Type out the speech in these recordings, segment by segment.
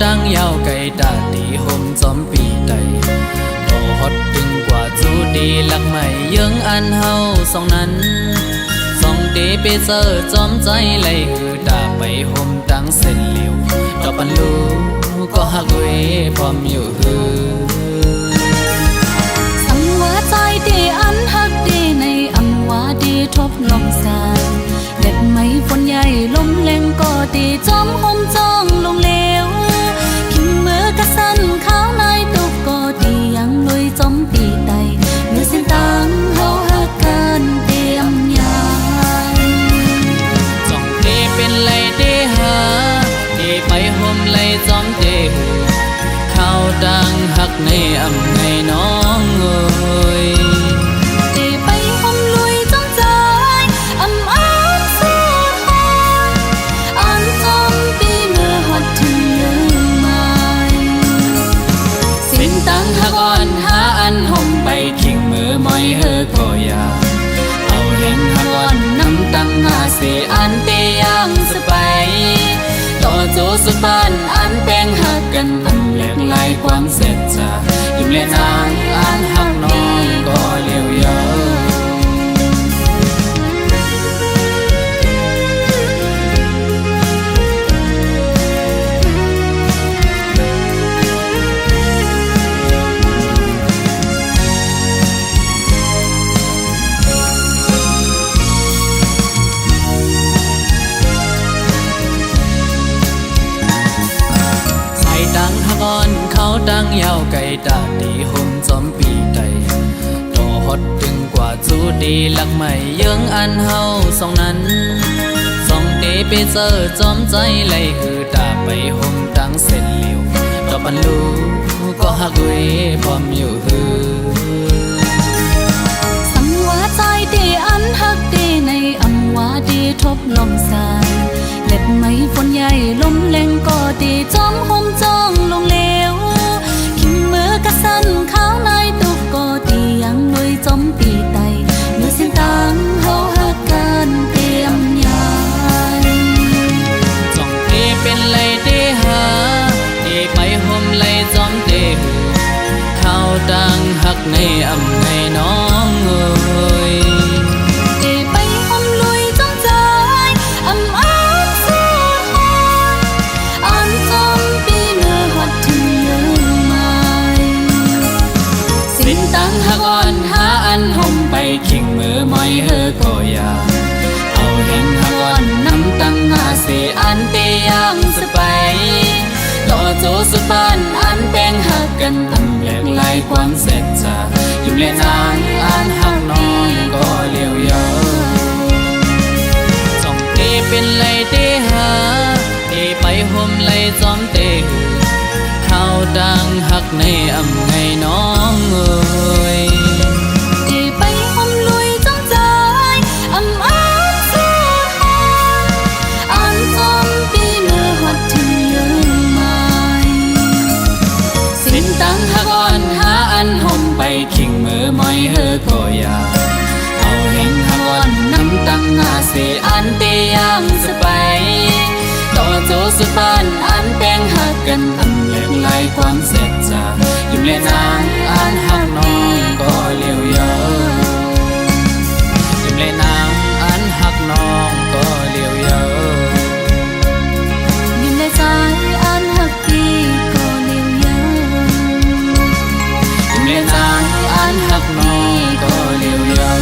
ตั้งยาวไกลตาตีห่มจอมปีใดก็ฮอดถึงกว่าจูดีหลักใหม่ยังอันเฮาสองนั้นสองเดไปเจอจอมใจไหลหือตาไปห่มตั้งเส้นเหลียวดอกปันลูก็หักเวพร้อมอยู่หือสังว่าใจเดอันหักเดในอำว่าเดทบลมสายเด็ดไม้ฝนใหญ่ลมแรงก็เดจอมห่มจ้องลงเลวขิมมือกระสันข้าวนายตุกก็เดยังลุยจอมปีไตเมื่อเส้นตังเฮาหักกันเตรียมยายจ้องเดเป็นไหลเดหาเดไปห่มไหลจอมเดข้าวดังหักในอำในน้องเอ้ยเดไปห่มลุยจอมใจอำอ้างสู้ทนอันจอมปีเมื่อฮอดถึงเลือไม้สิ้นตังหักอ่อนหาอันห่มไปขิงมือมอยเฮอก็อยากเอาเห็นหักอ่อนน้ำตังหาเสียอันเตยังสบายต่อโจสุบ้านอันแป้งหักกันอันแหลกลายความเสร็จจะยิ้มเล่นนางอันหักน้องก็เลี้ยวเยอะดังหักอ่อนเขาดังยาวไกลตาดีห่มจอมปีใดต่อฮอดถึงกว่าจูดีหลักใหม่ยังอันเฮาสองนั้นสองเดไปเจอจอมใจไหลหือตาไปห่มตั้งเส้นเหลียวดอกปันลูก็หักเวพร้อมอยู่หือสังว่าใจเดอันหักเดในอำว่าเดทบลมสายเล็ดไม้ฝนใหญ่ลมแรงก็เดจอมห่มจ้องลงเลวขิมมือกระสันข้าวนายตุกก็เดยังลุยจอมปีไตเมื่อเส้นตังเฮาหักกันเตรียมยายจ้องเดเป็นไหลเดหาเดไปห่มไหลจอมเดข้าวดังหักในอำในน้องเอ้ยเดไปห่มลุยจอมใจอำอ้างสู้ทนอันจอมปีเมื่อฮอดถึงเลือไม้สิ้นตังหักอ่อนหาอันห่มไปขิงมือมอยเฮอก็อยากเอาเห็นหักอ่อนน้ำตังหาเสียอันเตยังสบายต่อโจสุบ้านอันแป้งหักกันอันแหลกลายความเสร็จจะยิ้มเล่นนางอันหักน้องก็เลี้ยวเยอะจ้องเตเป็นไหลเตหาเตไปห่มไหลจอมเตข้าวดังหักในอำในน้องเอ้ยเดไปห่มลุยจอมใจอำอ้างสู้ทนอันจอมปีเมื่อฮอดถึงเลือไม้สิ้นตังหักอ่อนหาอันห่มไปขิงมือมอยเฮอก็อยากเอาเห็นหักอ่อนน้ำตังหาเสียอันเตยังสบายต่อโจสุบ้านอันแป้งหักกันอันแหลกลายความเสร็จจะยิ้มเล่นนางอันหักน้องก็เลี้ยวเยอะยิ้มเล่นนางอันหักน้องก็เลี้ยวเยอะยิ้มในใจอันหักพี่ก็เลี้ยวเยอะยิ้มเล่นนางอันหักน้องก็เลี้ยวเยอะ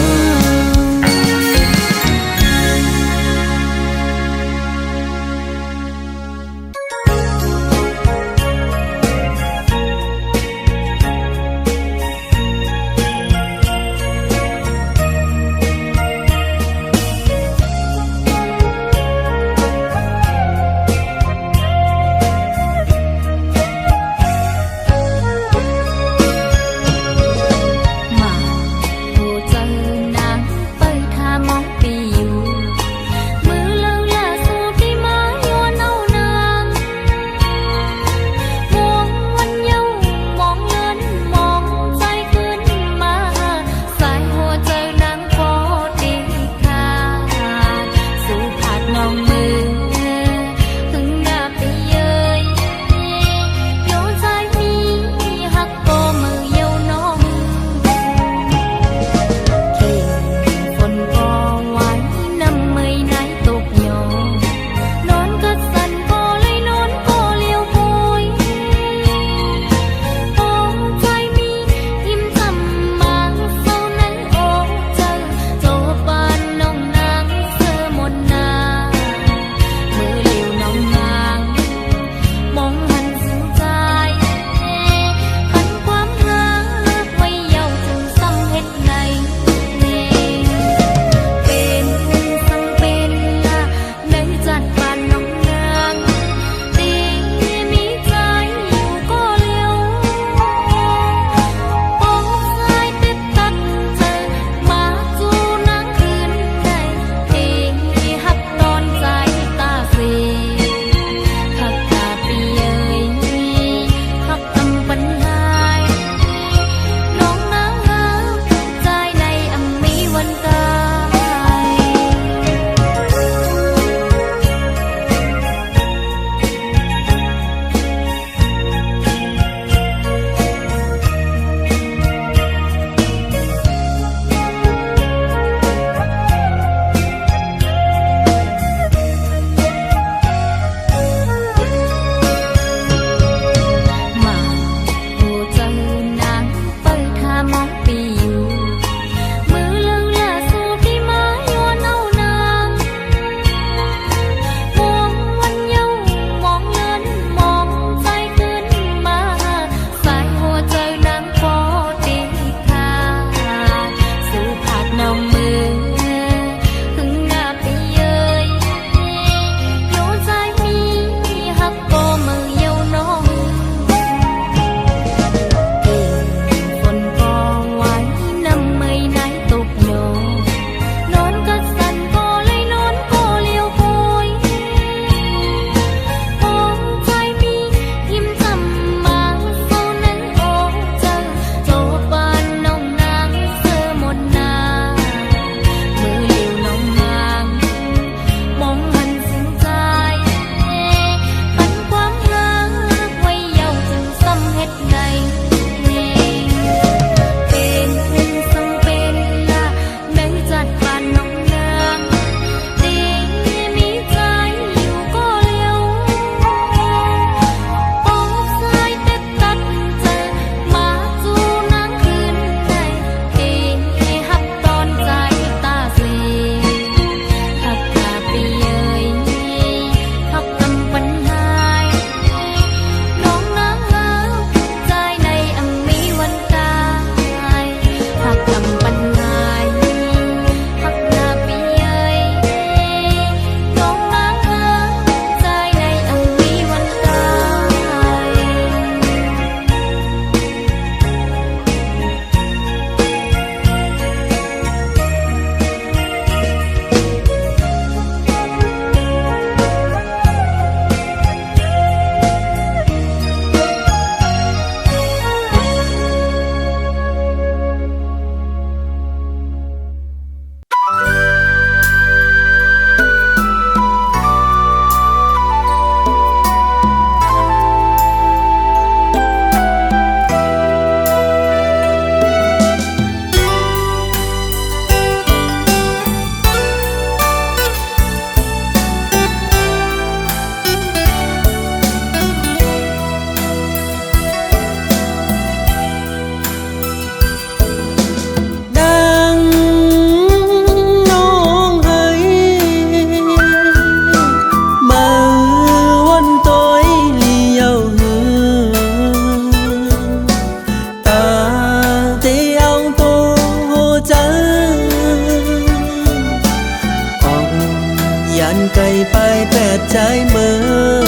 ยันไก่ไปแปดใจเมื่อ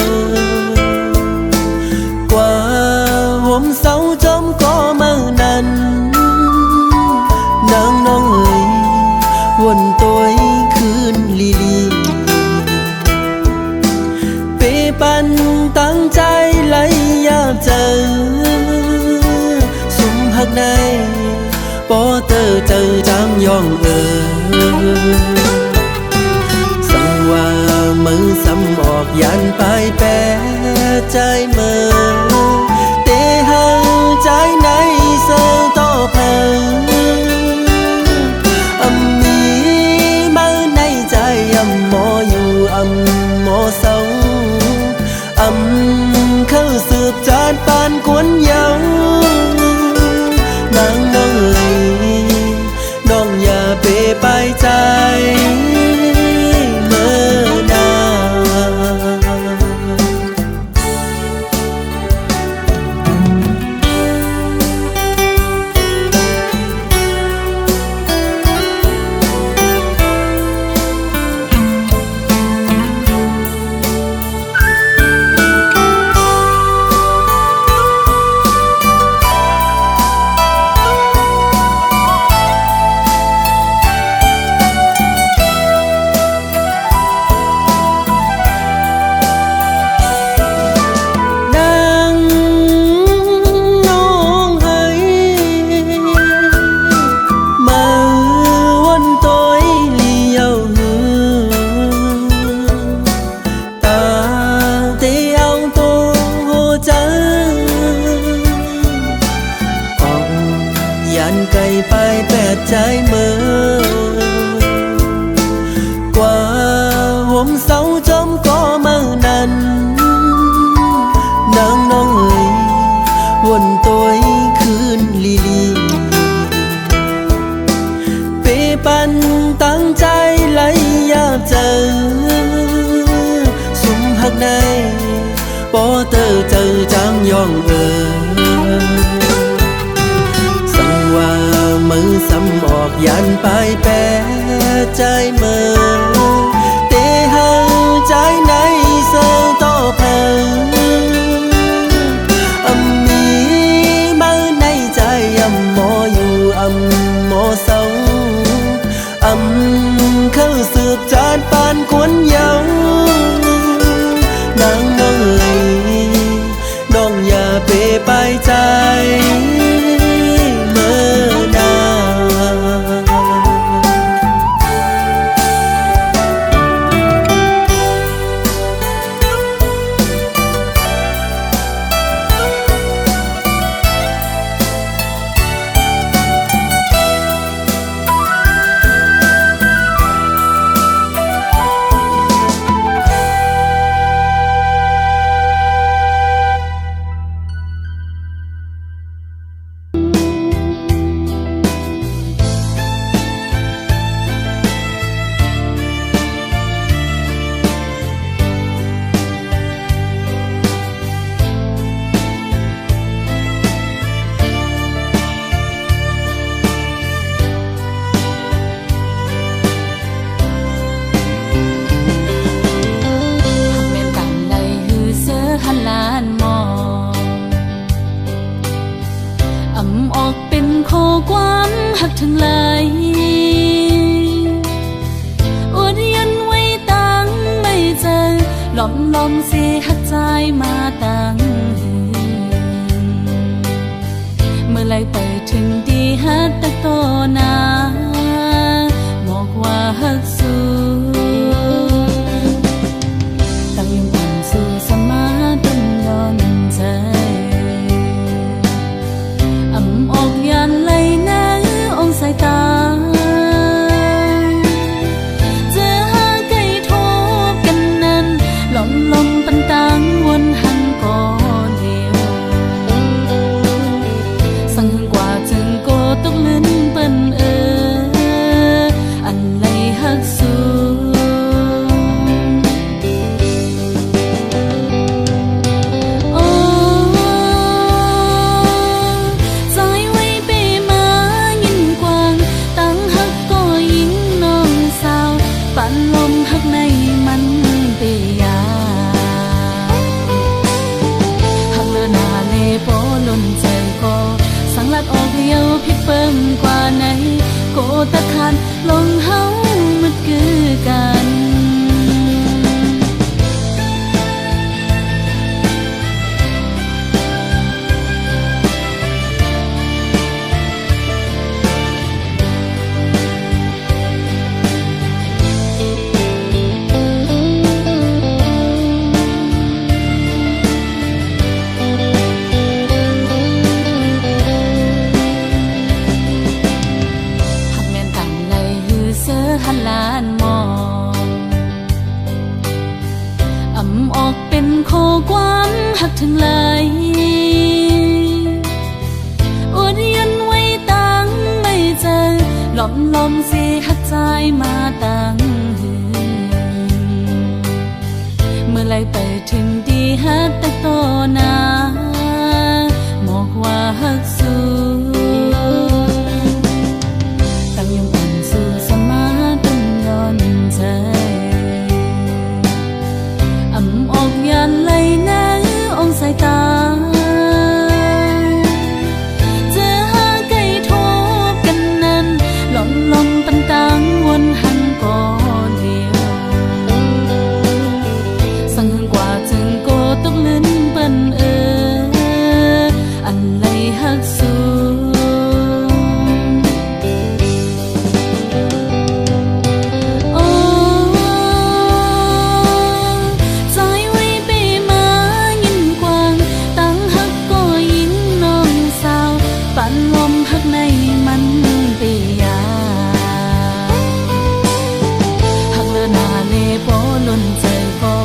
กว่าห่มเสาจอมก็มือนั้นนางน้องเอ๋ยวนตัวคืนลีลีเปปันตั้งใจไหลยาบเจอสุมหักในปอเตอเจอจางยองสังว่ามือซ้ำออกยันไปแปรใจเมื่อเตหังใจในเสือต่อเพลมีมือในใจหมออยู่หมอเศร้าเข้าสืบจานปานกวนเยานางน้องเอ๋ยน้องอย่าเปไปใจเมื่อนา ใจเมื่อกว่าห่มเสาจอมก็มือนั้นนางน้องเอ๋ยวนตัวคืนลีลีเปปันตั้งใจไหลยาบเจอสุมหักในปอเตอเจอจางยองมือซ้ำออกยันไปแปรใจเมื่อเตหังใจในเสือต่อเพลมีมือในใจหมออยู่หมอเศร้าเข้าสืบจานปานกวนเยานางน้องเอ๋ยน้องอย่าเปไปใจทั้งหลายอดยันไว้ตั้งไม่เจอหลอมเสียหักใจมาตั้งเมื่อไรไปถึงดีฮักตะโตนาบอกว่าฮักสู้ตั้งยังอ่อนสู้สมาต้นย้อนใจออกยันไหลนะสายตาเจอหาไก่ทบกันนั้นลมปันตังวนหันก่อนเดียวสั่งกว่าจึงโกตกลิ้นเปิ้น เสือหันลานมองอำออกเป็นโคความหักถึงไหลอดยันไว้ตั้งไม่เจอหลอมสิหักใจมาตั้งเมื่อไรไปถึงดีฮักแต่โตนาบอกว่าฮักสูตั้งยงอ่อนสู่สมาตั้งย้อนใจอำออกยันไหลนะองสายตาเจอหาไก่ทบกันนั้นหลอมปันตังวนหันก่อนเดียวสั่งหึงกว่าจึงโกตกลิ้นเปิ้นอันไหลฮักสูโอ้ใจไว้ไปมายินกว้างตั้งฮักก็ยินน้องสาวปั่นลมฮักในมันเปียฮักเลือหน้าเลโปล้นใจก็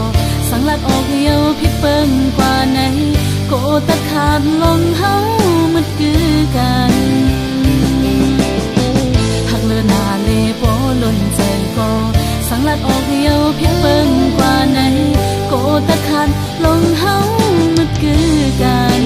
สังลัดออกเหี่ยวพิดเปิ้งกว่าไหนโกตะขาดลงเฮามันคือกันหักเลือหน้าเลโปล้นใจก็สังลัดออกเหี่ยวพิดเปิ้งกว่าไหนโกตะขาดลงเฮามันคือกัน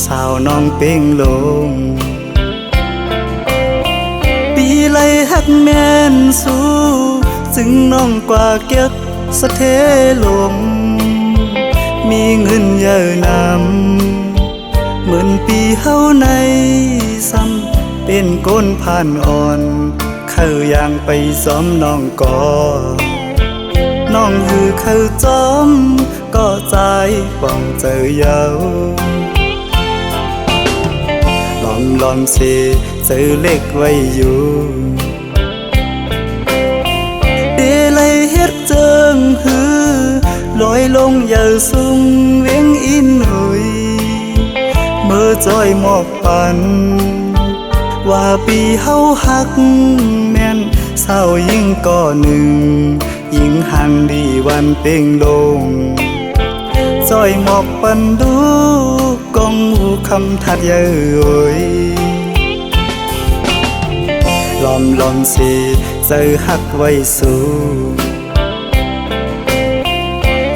สาวน้องเป้งลงปีไลหักแม่นสู้จึงน้องกว่าเก็บสะเทลมมีเงินเยอะนำเหมือนปีเฮาในซ้ำเป็นก้นผ่านอ่อนเข้าย่างไปซ้อมน้องก่อน้องคือเข้าจอมก็ใจป้องเจอเยาลอมสิเจอเล็กไว้อยู่เดลัยเฮ็ดเจิงหือลอยลงอย่าสูงเวียงอินหุยเมื่อจอยหมอกปันว่าปีเฮาหักแม่นเศร้ายิ่งก่อหนึ่งยิ่งหันดีวันเป่งลงจอยหมอกปันดูกองหูคำทัดเย้ยลอมสิเจอหักไว้สู่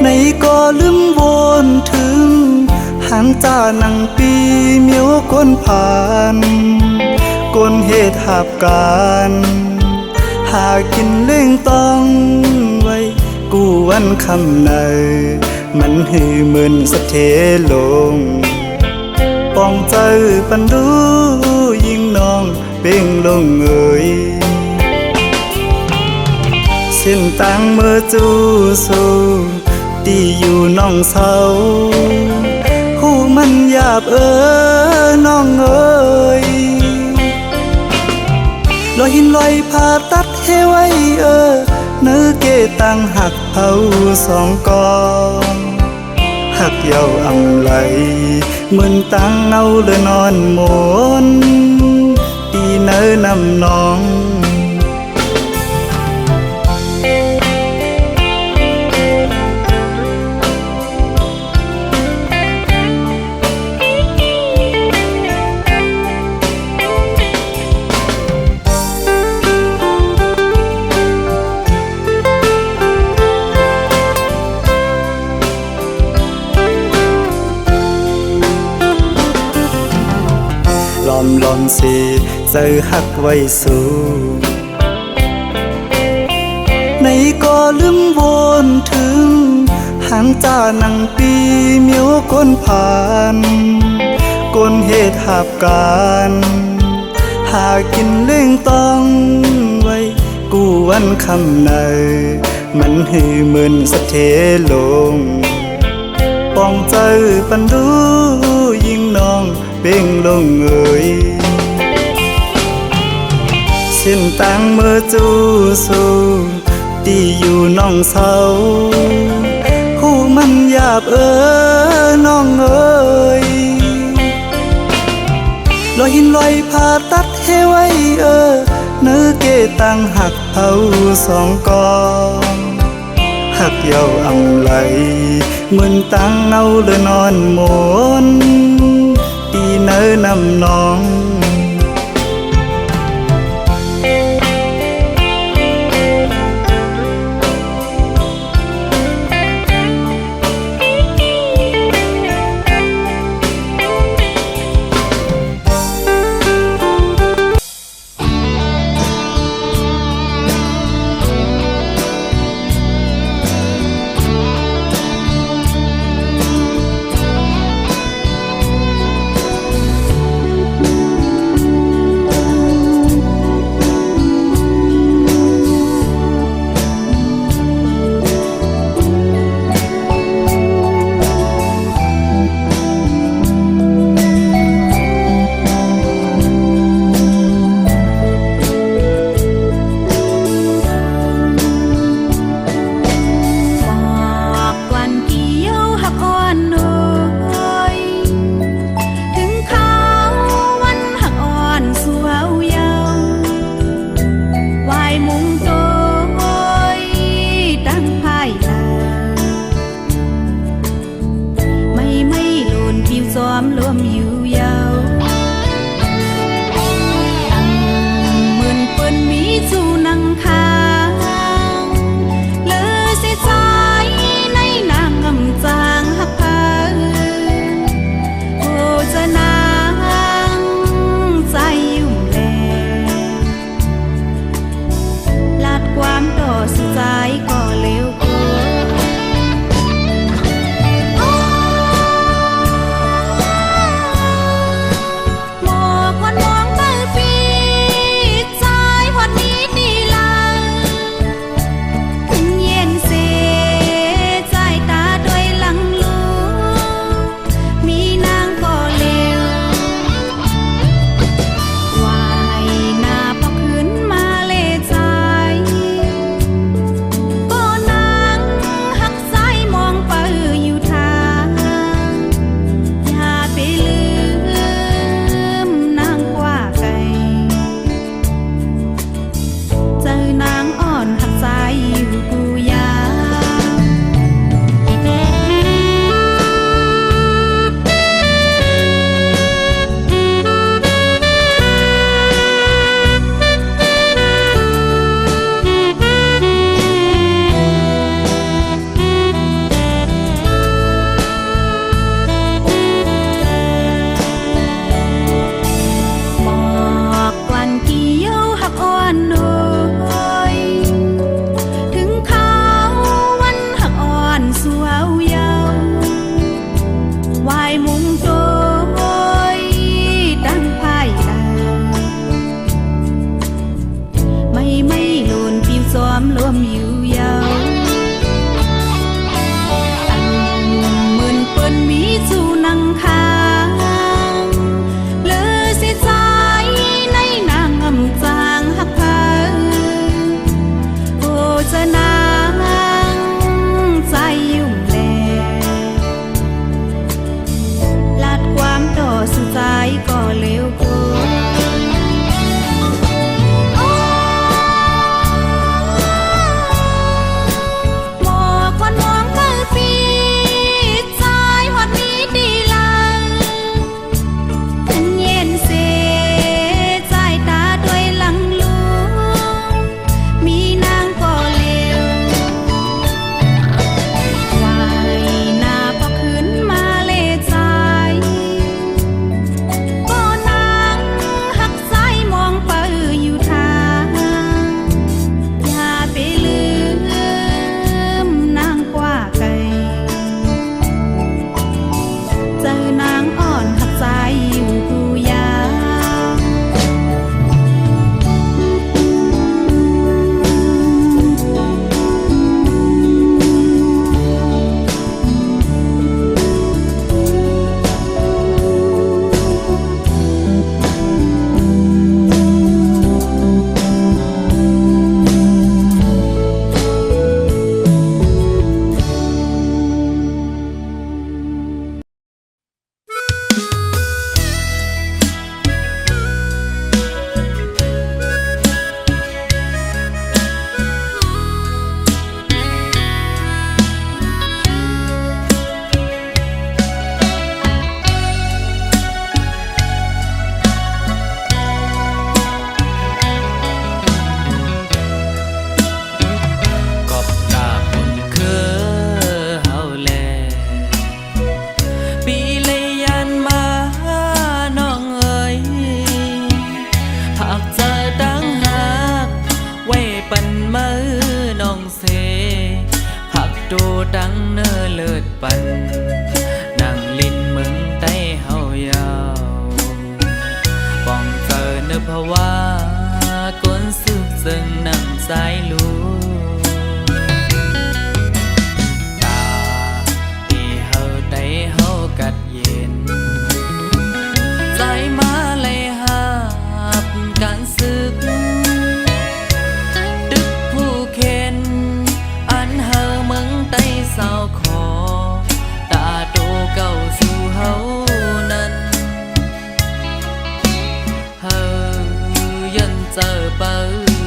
ในก็ลืมวนถึงหันจานังปีเมียวก้นผ่านก้นเหตุหับการหากินเล่งต้องไว้กูวันคำในมันหือเหมือนสะเทลงป้องเจอปันดูยิ่งน้องเป่งลงเอ่ยเส้นตังเมื่อจูสูตีอยู่น้องเศร้าหูมันหยาบน้องเอ่ยลอยหินลอยผ่าตัดให้ไว้เนื้อเกตังหักเผาสองกองหักเยาอำไหลเหมือนตังเอาเลยนอนหมนปีเนื้อนำน้อง อมลอมเสเจอหักไว้สู่ในก็ลืมวนถึงหันจานังปีเมียวก้นผ่านก้นเหตุหับการหากินเล่งต้องไว้กูวันคำในมันหือมึนสะเทลงปองเจอปันดูยิ่งน้องเป่งลงเอ่ยเส้นตังเมื่อจูสูตีอยู่น้องเศร้าหูมันหยาบน้องเอ่ยลอยหินลอยผ่าตัดให้ไว้เนื้อเกตังหักเผาสองกองหักเยาอำไหลเหมือนตังเนาเลยนอนหมนตีเนื้อนำน้อง ดังเนอเลิศปันนั่งลิ้นมึงใต้เฮายาวป้องเจอเนอภาวะก้นสุกซึ่งนำสายลูตาที่เฮาได้เฮากัดเย็นใจมาเลยหาบการสึกดึกผู้เข็นอันเฮามึงใต้เศร้าขอตาโตเก่าสู่เฮานั้นเฮายันเจอเปิ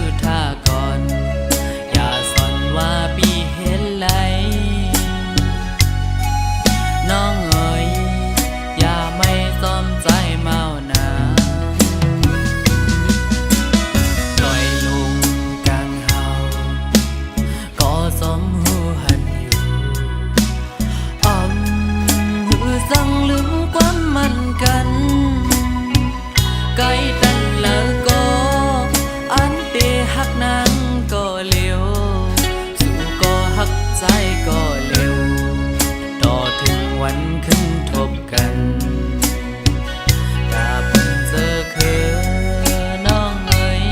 ดท่าก่อนอย่าสอนว่าปีเห็นไหลน้องเอ๋ยอย่าไม่จอมใจเมานาปล่อยลงกลางเฮาก็สมหูหันอยู่หือสั่งลืมความมันกันไกลตันแล้วก็อันเตหักนางก็เร็วสู่ก็หักใจก็เร็วต่อถึงวันขึ้นทบกันกาเพิ่งเจอคือน้องเอ๋ย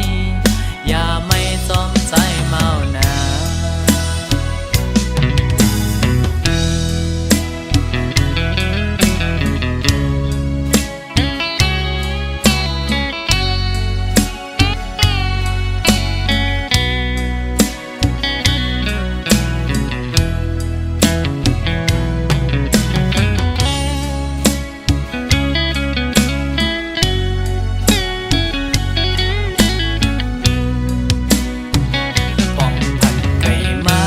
อย่าไม่จอมใจเมานาป้องพันไก่มา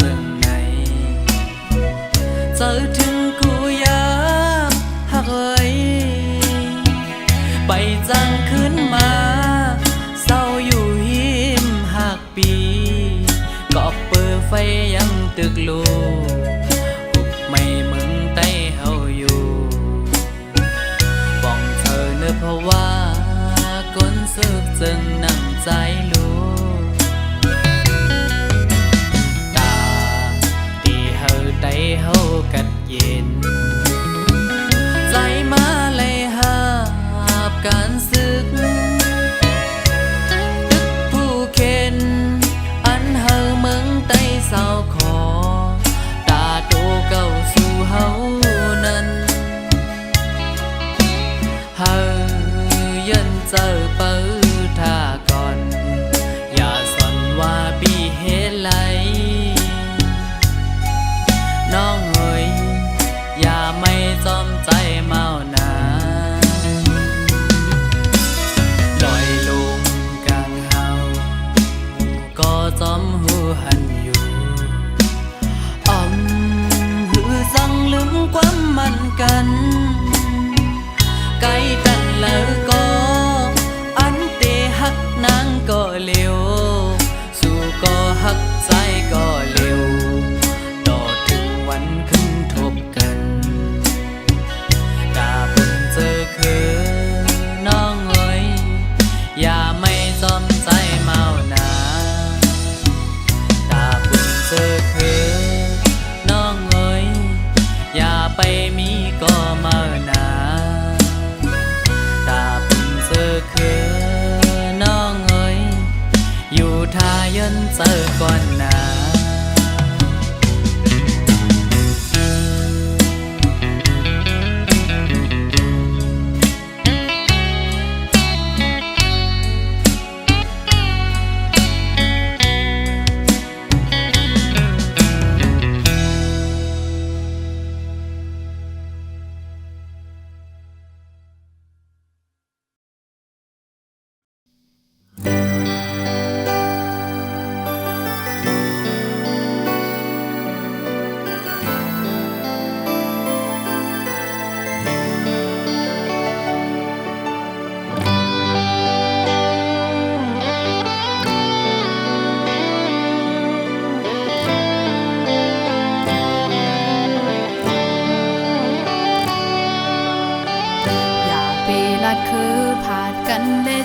จึงไหนเจอถึงกูยามหักเอ้ยไปจังขึ้นมาเศร้าอยู่หิมหักปีกอบเปิดไฟยังตึกลูหุบไม่มึงใต้เฮาอยู่ป้องเธอเนื้อเพราะว่าก้นซึกจึงนั่งใจลูตาที่เฮาได้เฮากัดเย็นใจมาเลยหาบการสึกดึกผู้เข็นอันเฮาเมืองใต้เศร้าขอตาโตเก่าสู่เฮานั้นเฮายันเจอเปิดท่าก่อนอย่าสอนว่าปีเฮ็ดไหลน้องเอ๋ยอย่าไม่จอมใจเมานาลอยลงกลางเฮาก็จอมหูหันอยู่หือสั่งลืมความมันกันไกลตันแล้วก็อันเตหักนางก็เร็วสู่ก็หักใจก็เร็วต่อถึงวันขึ้นทบกันกาเพิ่งเจอคือน้องเอ๋ยอย่าไม่จอมใจเมานาตาเพิ่งเจอคือน้องเอ๋ยอย่าไปมีก็เมานาตาเพิ่งเจอคือน้องเอ๋ยอยู่ท่ายันเจอก่อนนา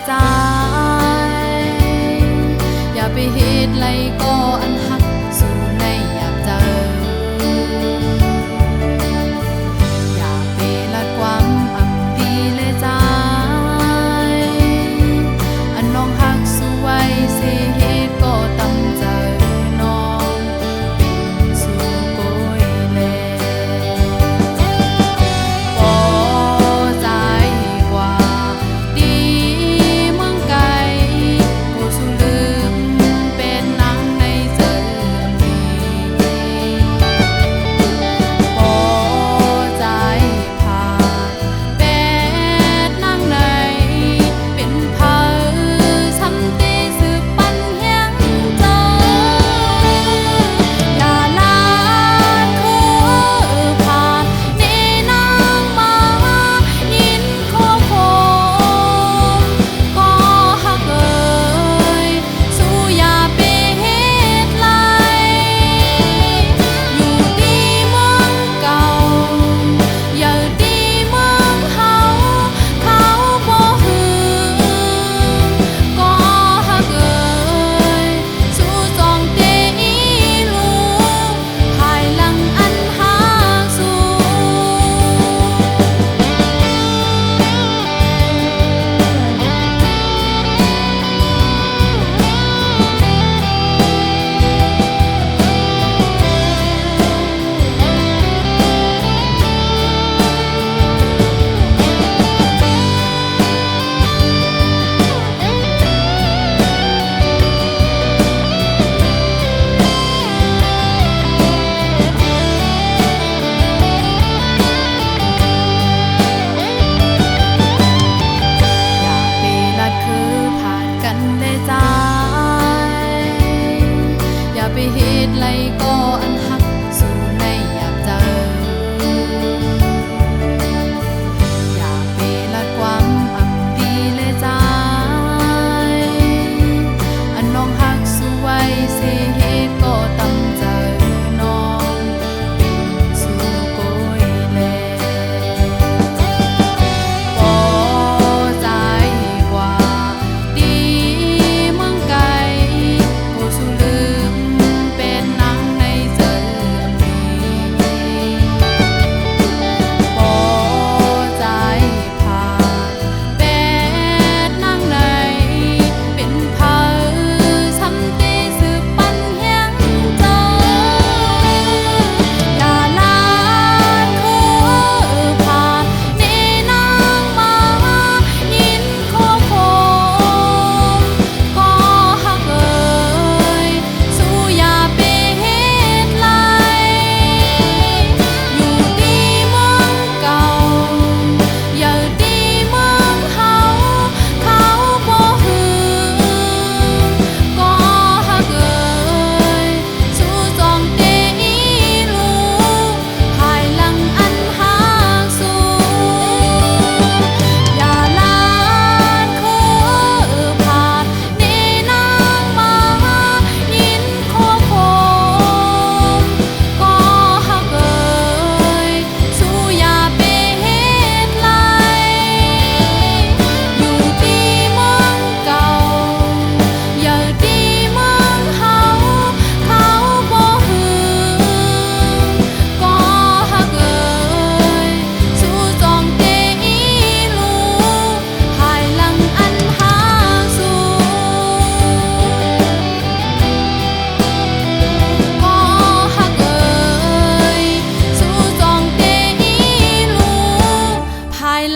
ใจอย่าไปเฮ็ดไรก็อันหักสู่ในอยากเจอ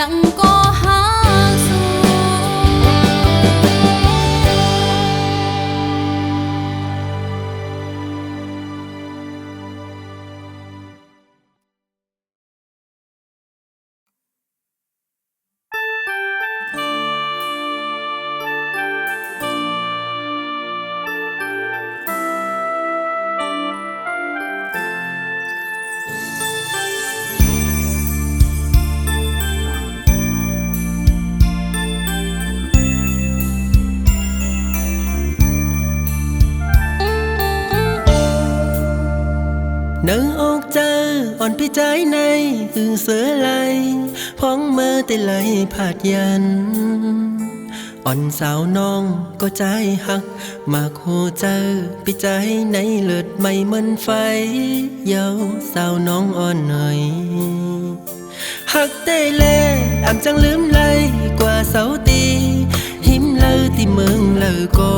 ยังก็หาสู่ นางออกเจออ่อนพี่ใจในคือเสือไหลพ้องเมื่อแต่ไหลผาดยันอ่อนสาวน้องก็ใจหักมาโคเจอพี่ใจในเลือดไม่เหมือนไฟเยาสาวน้องอ่อนหน่อยหักเต้เล่อ่ำจังลืมไหลกว่าเสาตีหิมเลอที่เมืองเลอก็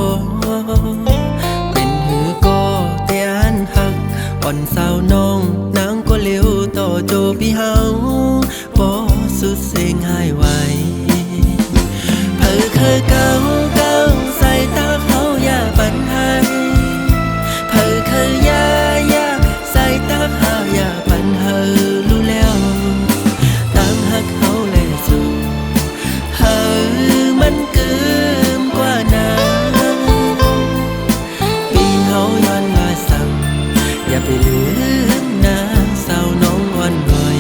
เป็นหือก็แต่อันหักอ่อนสาวน้องนางก็เลี้ยวต่อโจพี่เฮาบ่สุดเสียงหายไวเพิ่เคยเก่าใส่ตาเขาอย่าปันให้เพิ่เคยยาใส่ตาเขาอย่าปันเฮอรู้แล้วตามหักเขาเลยสู้เฮอมันเกิมกว่านั้นปีเฮาย้อนลาสั่งอย่าไปลืมนะสาวน้องอ่อนหน่อย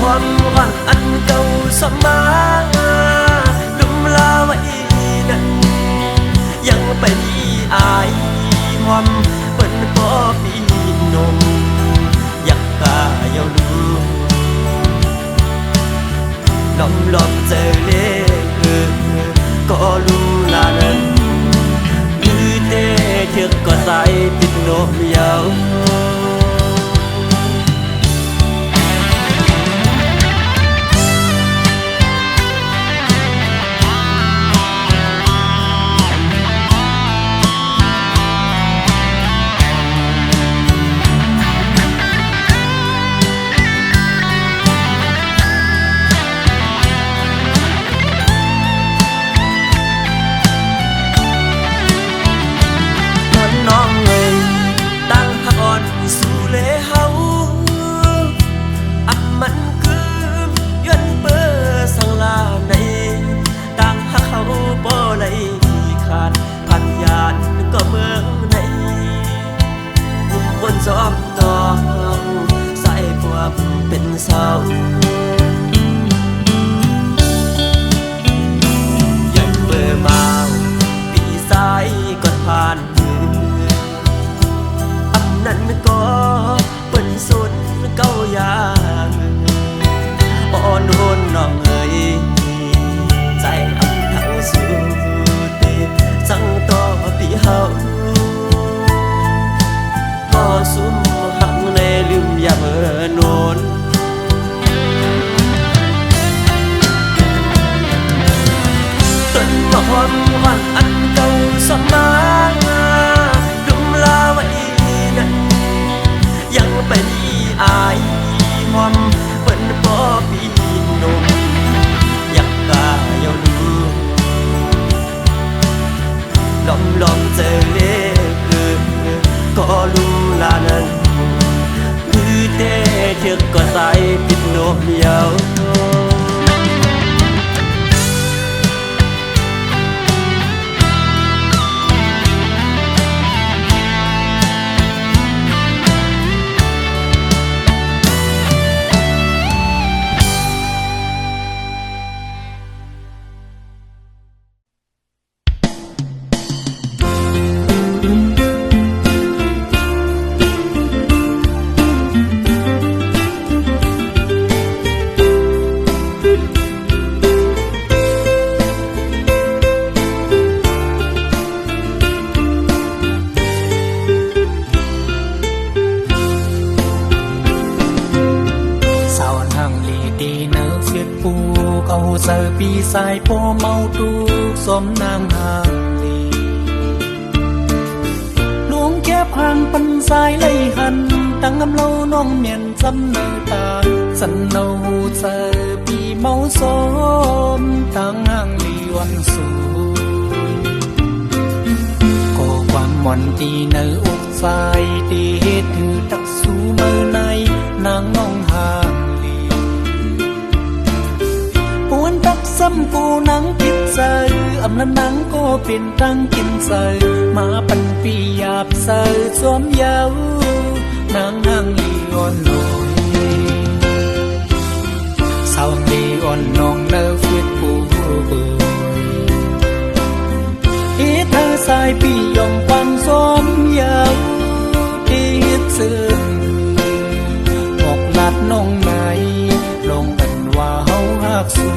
ความหวังอันเก่าสมาดุมลาไว้นั้นยังไปมีอายความเปิ้นบ่ปีนมอยากกาเยาลูน้องลองเจอเล่ก็รู้ลานั้นคือเต้เถือกก็ใส่ติดนมยาวจอมน้องใส่พวกเป็นเศร้ายันเบอร์มาปีสายก่อนผ่านมืออันนั้นก็เป็นสุดเก้ายางอ่อนโหนน้องเอ๋ยใจอันทั้งสุดสั่งต่อปีเฮาก็สุมหักในลืมอย่าเมื่อนนต้นมะฮอนหวันอันเก่าสมาดุมลาไว้นั้นยังไปมีอายความเปิ้นบ่ปีนมอยากกาเยาลูลองเจอเล่ก็รู้ลานั้นคือเต้เถือกก็ใส่ติดนมยาวgiờ pi sai po mau tu xóm nang hàng lì luống kép hàng pan sai lấy hằn tăng âm lâu non miền dâm nở ta sân nâu giờ pi mau xóm tăng hàng lì oan su cô quan mòn ti nở ốc sai ti hết thư tắc su mơ này nàng ngong hàngซ้ำกูนังกินเซออำนั้นนังก็เป็นตั้งกินเซอมาปันปีหยาบเซอสวมเยาวนางนางลีอ่อนลอยสาวลีอ่อนนองเนอฟิตปูบุยอีเธอสายปียองปังสวมเยาที่ซึ้งออกลาดน้องไหนลงอันว่าเฮาฮักสู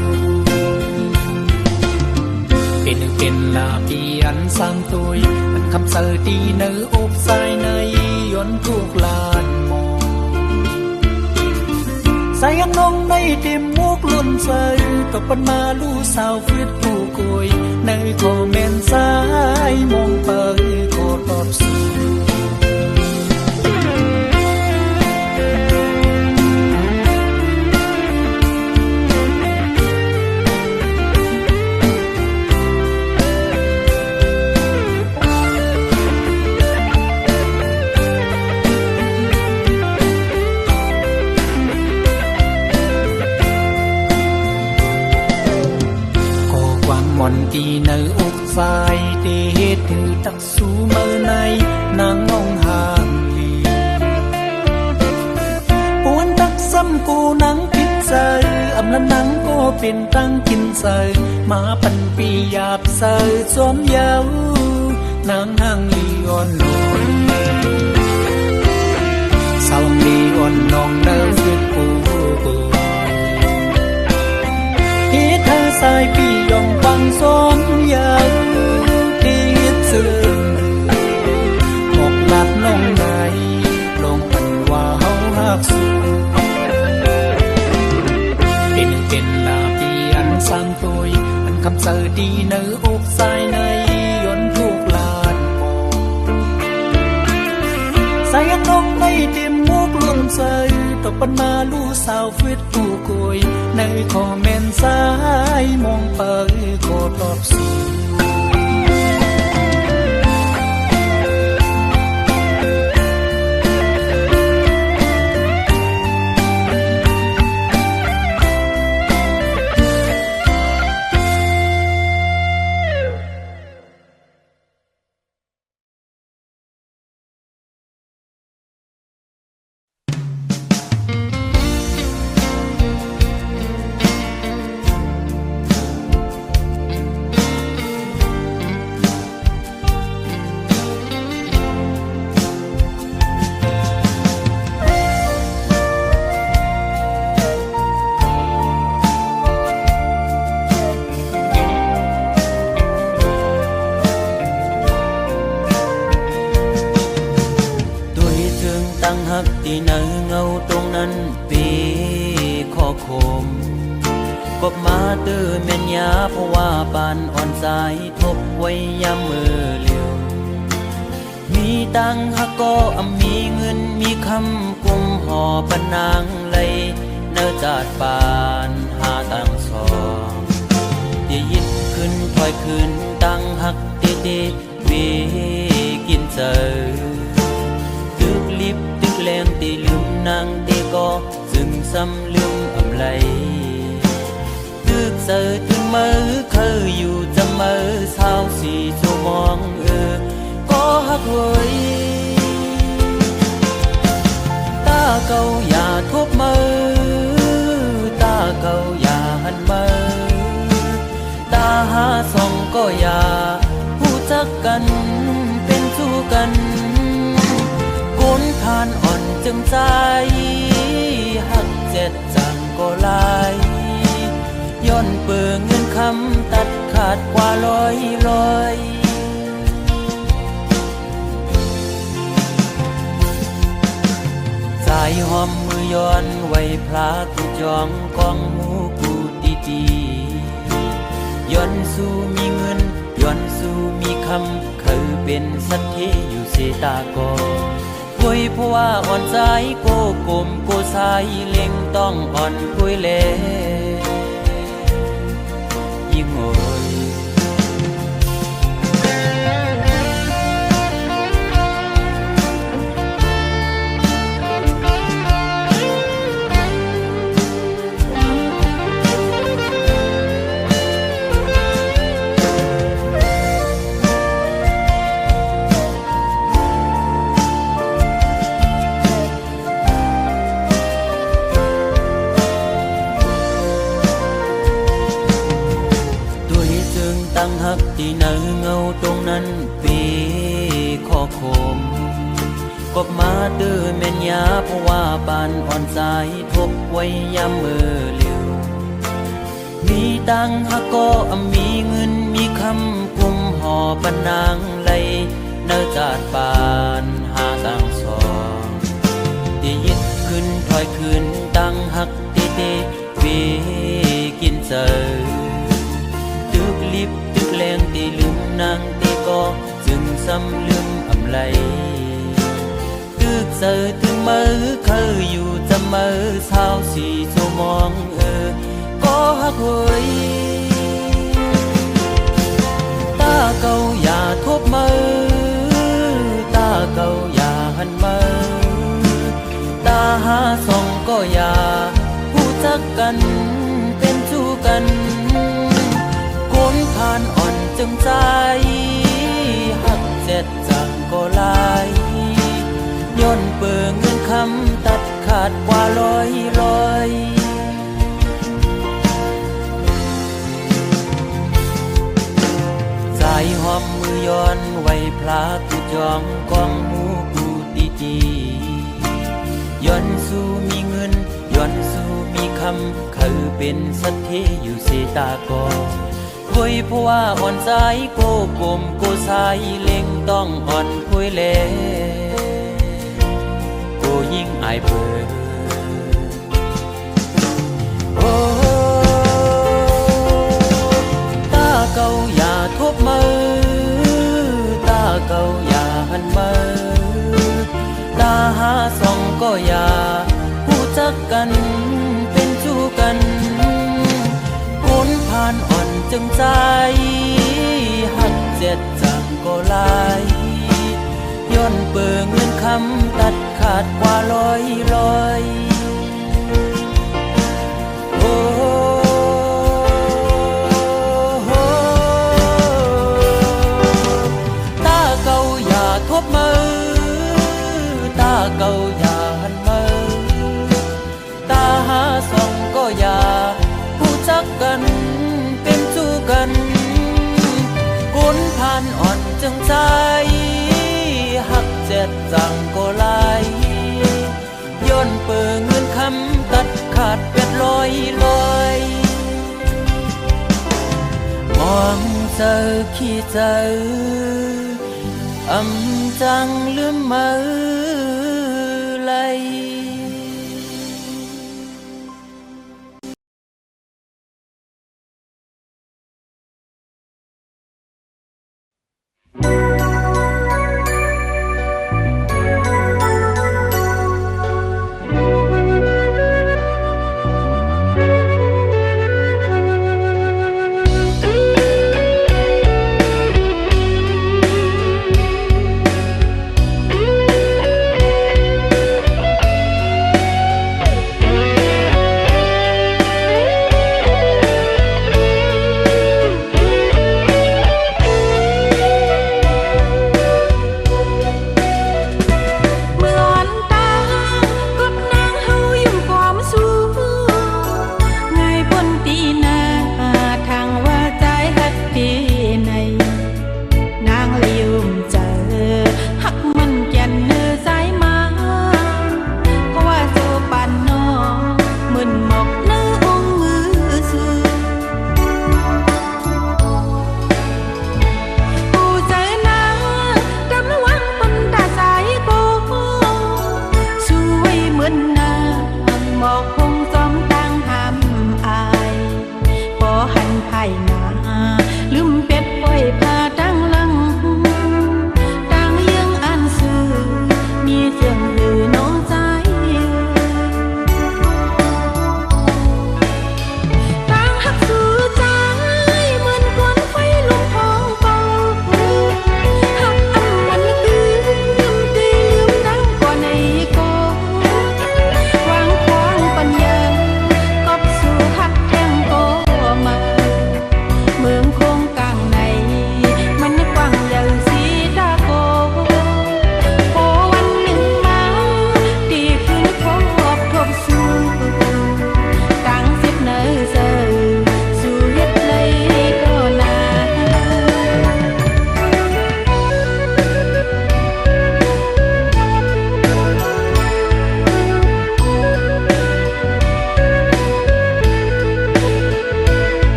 เป็นลาปีอันสร้างตัวอันคำเสอดีเนื้ออกสายในย้อนทุกลานมองสายยังน้องในเต็มมุกลุ่นเสยตกปันมาลู่สาวฟิตผู้กุยในคอมเมนต์สายมองเปิดก็ตอบสูตีเนื้ออกสายเตเหตุถือตักสูเมื่อในนางงองห่างลีปวนตักซ้ำกูนังพิษใจ ำละนังก็เป็นตั้งกินเสยมาปันปีหยาบเสยสวมเยาวนางนางลีอ่อนลอยสาวลีอ่อนน้องเดินฟิตปูฮิตเธอสายปียองฟังสวมเยาที่ฮิตซื่อหมกหลัดน้องไหนลงปันว่าเฮาหักสูเป็นลาปีอันสามตุยอันคำเสอดีเนื้ออกสายในย้อนทุกลานมองสายนกในเต็มมุกลุ่นเสยตกปันมาลู่สาวฟิตผู้กุยในคอมเมนต์สายมองเปิดโคตอบสู่ที่เนื้อเงาตรงนั้นปีข้อคมกบมาตื้อเม่นยาเพราะว่าปานอ่อนสายทบไว้ยามมือเลี้ยวมีตังหักก็มีเงินมีคำกุมห่อปนนางเลยเนื้อจาดปานหาตังสองเดี๋ยวยิดขึ้นถอยขึ้นตังหักเตเตวีกินเจอตึกลิบตึกแรงตีลืมนางตีก็ซึมซ้ำลืมอำไลตึกเสือถึงมือเคยอยู่จะมือสาวสีชั่วมองก็หักเว้ยตาเก่าอย่าทบมือตาเก่าอย่าหันมือตาหาส่องก็อย่าหูจักกันเป็นสู้กันก้นทานอ่อนจึงใจหักเจ็ดจังก็ลายย้อนเปื่อเงินคำตัดขาดกว่าร้อยสายหอมมือย้อนไว้พลากูจองกองหมูกูดีย้อนสู้มีเงินย้อนสู้มีคำเคยเป็นสัตย์ที่อยู่เสตากอคุยเพราะว่าอ่อนใจโกกลมโกสายเล็งต้องอ่อนคุยเล่ยิ่งโอยตั้งหักที่เนื้อเงาตรงนั้นปีข้อคมกบมาตื้อเม่นยาเพราะว่าปานอ่อนสายทบไว้ยามมือเลี้ยวมีตังหักก็มีเงินมีคำกุมห่อปนนางเลยเนื้อจาดปานหาตังสองที่ยิดขึ้นถอยขึ้นตังหักเตเตวีกินเจอตึกลิบตึกแรงตีลืมนางตีก็จึงซ้ำลืมอำไลตึกเสือถึงมือเคยอยู่จะมือสาวสีชั่วมองก็หักเว้ยตาเก่าอย่าทบมือตาเก่าอย่าหันมือตาหาส่องก็อย่าหูจักกันเป็นชู้กันก้นทานอ่อนจึงใจหักเจ็ดจังก็ลายย้อนเปื่อเงินคำตัดขาดกว่าร้อย ายหอมมือย้อนไว้พลากูจองกองหมูกูดีๆย้อนสู่มีเงินย้อนสู่มีคำเขาเป็นสัตเทอยู่เสตากอคุยเพราะว่าอ่อนสายโกกลมโกสายเล็งต้องอ่อนคุยแลโกยิ่งอายเปิดโอ้ตาเก่าอย่าทบมือตาเก่าอย่าหันมือตาหาส่องก็อย่าผู้จักกันเป็นชู้กันคนผ่านอ่อนจึงใจหักเจ็ดจังก็ลายย้อนเปิงเงินคำตัดขาดกว่าลอยโอ้ตาเก่าอย่าทบมือตาเก่าอย่าหันมือตาหาส่องก็อย่าผู้จักกันเป็นสู้กันคนผ่านอ่อนจึงใจหักเจ็ดจังก็ลายย้อนเปิงเงินคำตัดขาดเป็ดลอยมองเจอขี้เจอจังลืมมือไหล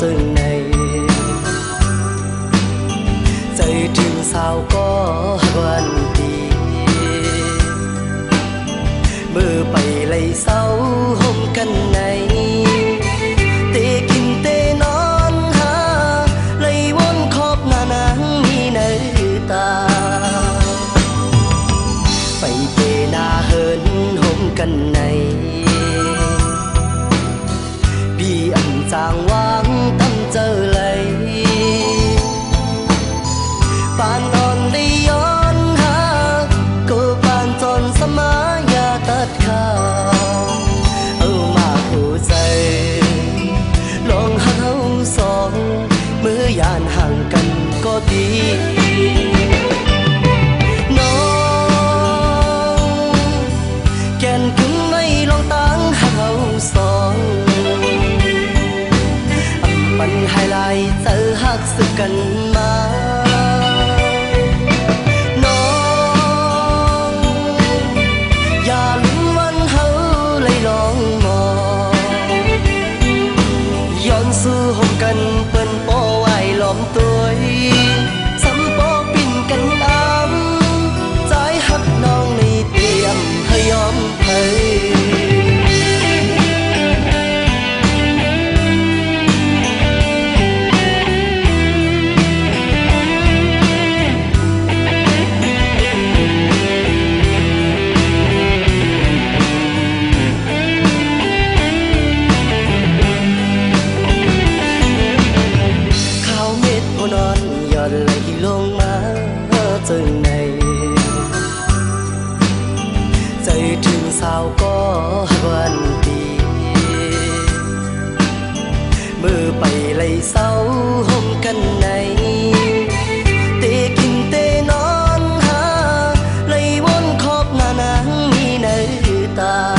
chừng này dây trường sao có gần thì mưa bay lấy sau hôm cân này tê kinh tê non ha lấy vốn khóc ngà nắng mi nơi ta phải tê na hơn hôm cân này vì ẩn chàng hoang tâm giờ lấy bạn on đi on ha cô bạn tròn sama ya tất cả ở mà cô dây lòng hát hấu song mưa yàn hàng cần có tí kèn cứng mây long táng hát hấu song bắn hai lại tự hát sự cần mà sư hôm cần bên po ai lom tuổi sắm po pin cánh ám trái hắt non này tiệm hơi ôm thấy lấy lông má chừng này dây trường sao có gần thì mưa bay lấy sau hôm cân này tê kinh tê non ha lấy vốn khóc ngà nắng mi nơi ta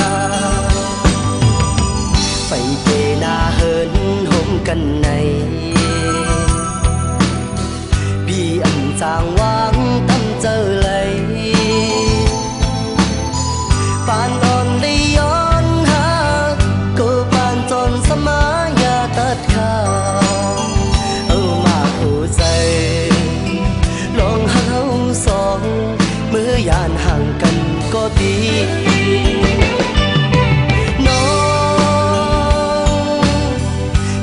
phải tê na hơn hôm cân này chàng hoang tâm giờ lấy bạn on đi on ha cô bạn tròn sama ya tất cả ở mà cô dây lòng hát hấu song mưa yàn hàng cần có tí nó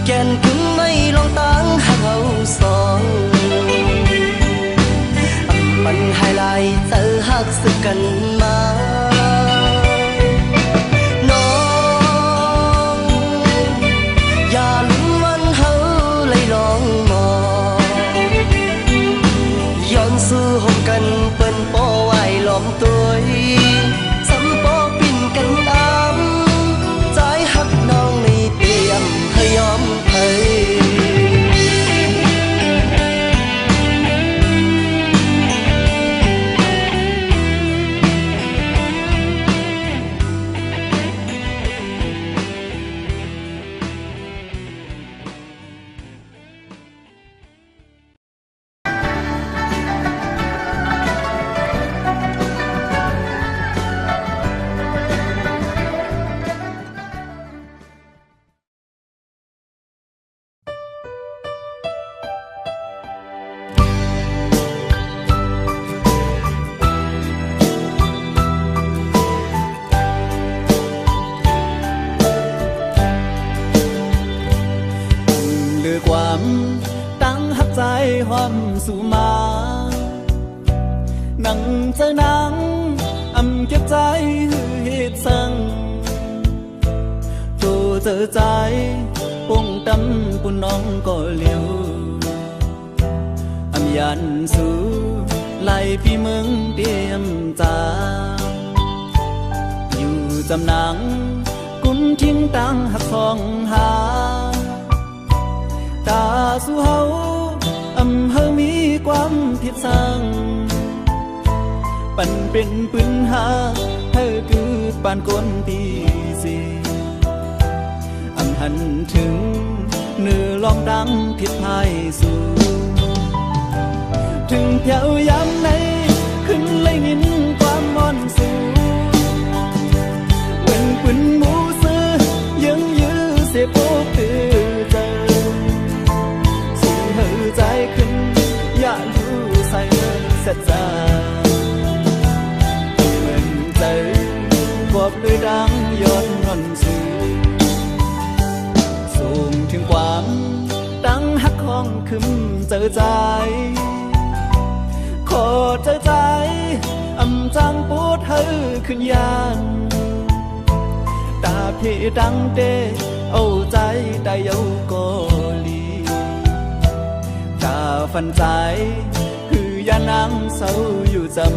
kèn cứng mây long táng hát hấu song bắn hai lại tự hát sự cần mà nó ya lúng văn hấu lấy lòng mò yon sư hôm cần bên po ai lom tuổi sắm po pin cánh ám trái hắt non này tiệm hơi ôm thấyความสู่มานั่งเจอนังอำเก็บใจหือเหตุสั่งโตเจอใจปงตำปุ่นน้องก็เลี้ยวอำยันสู่ไล่พี่เมืองเตรียมจาอยู่จำนังกุนทิ้งตังหักสองหาตาสู่เฮาเฮามีความผิดสั่งปั่นเป็นปืนหาเฮาคือปานคนตีสีหันถึงเนื้อลองดังผิดพายสู่ถึงแถวยามไหนขึ้นเลยยินความมอนสู่เหมือนปืนหมูซื้อยังยื้อเสียโป๊กตือเจอ ข้องคึมเจอใจขอเจอใจอำจังปูดเธอขึ้นยานตาพี่ดังเดเอาใจได้เอาโกลีตาฟันใจคือยานังเศร้าอยู่จำ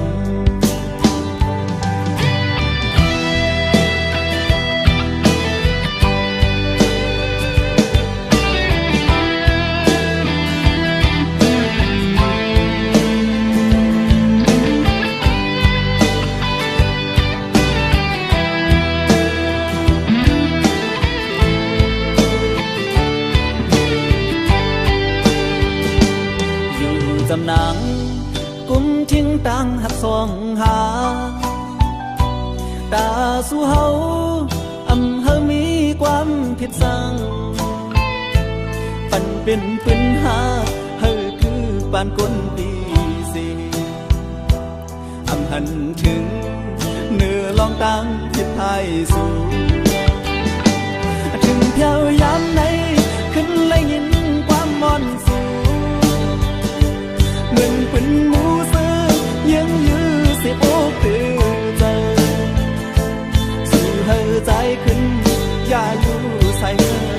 จำนังกุมทิ้งตังหักสองหาตาสู่เฮาเฮามีความผิดสั่งปันเป็นปืนหาเฮาคือปานก้นปีสีหันถึงเนื้อลองตังผิดไทยสู่ถึงเพียวยามไหนขึ้นเลยยินความมอนสู่เหมือนเป็นหมูซื้อยังยื้อเสียอกตื่นใจสู่เฮาใจขึ้นอย่าอยู่ใส่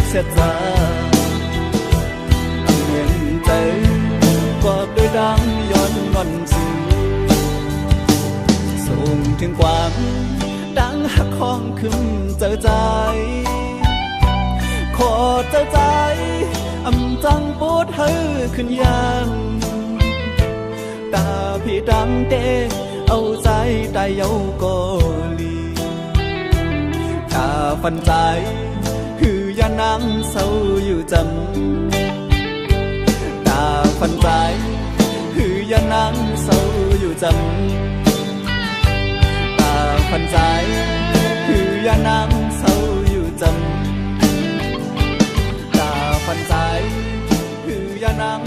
เสียใจเหมือนใจกอบด้วยดังย้อนงอนสู่ส่งถึงความดังหักข้องขึ้นเจอใจขอเจอใจอำจังปูดเฮาขึ้นยานตาพี่ดังเดเอาใจได้เอาโกลีตาฟันใจคือยานังเศร้าอยู่จำตาฟันใจคือยานังเศร้าอยู่จำตาฟันใจคือยานังเศร้าอยู่จำตาฟันใจคือยานัง